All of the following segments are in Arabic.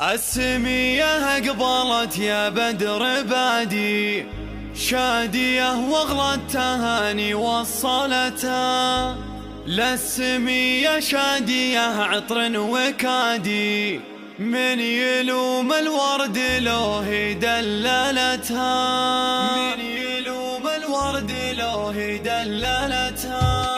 السمية قبلت يا بدر بادي شادية واغلى التهاني وصلتها للسمية شادية عطر وكادي من يلوم الورد لوه دللتها من يلوم الورد لوه دللتها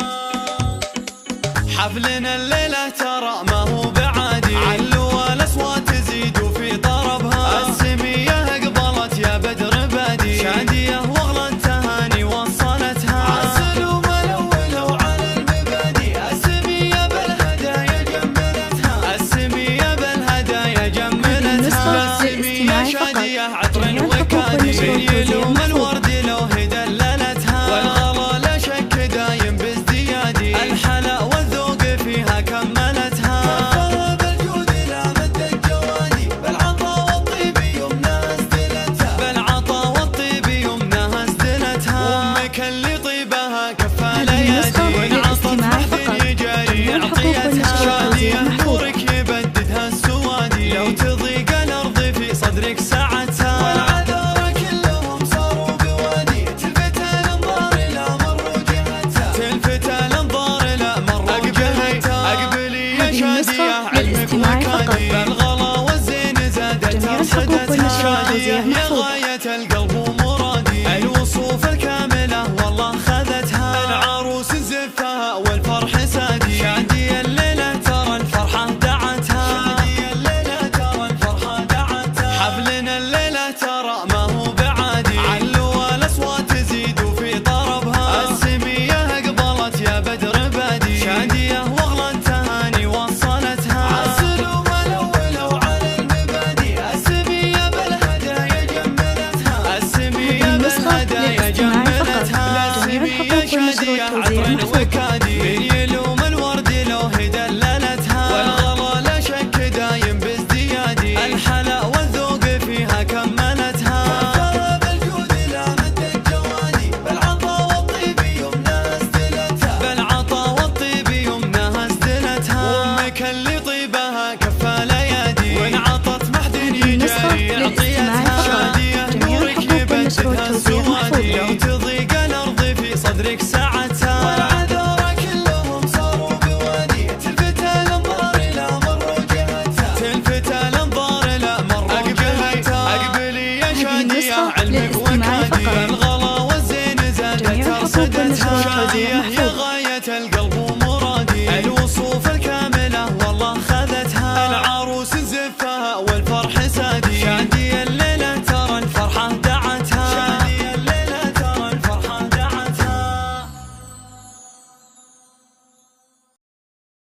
حفلنا الليلة ترى ما هو بعادي علوا الأصوات تزيد في طربها السمية قبلت يا بدر بادي شادية واغلى التهاني وصلتها عسلوا ملولوا على المبادي السمية بالهدايا جملتها السمية بالهدايا جملتها السمية شادية عطر وكادي من يلوم الورد لوه دللتها والغلا لا شك دايم بازديادي الحلا والذوق فيها كملتها كفها بالجود لا مد الجوادي بالعطا والطيب يمناها ازدلتها بالعطا والطيب يمناها ازدلتها وامك اللي طيبها كفها ليادي والعطف محزن يجاري يعطيتها شادية نورك يبددها السوادي لو تضيق الارض في صدرك ساعتها والعذارى كلهم صاروا بوادي تلفت الانظار لا مروا جهتها تلفت الانظار لا مروا جهتها اقبلي يا شادية علمك وكادي بالغلا والزين زادت ارصدتها شادية يا غاية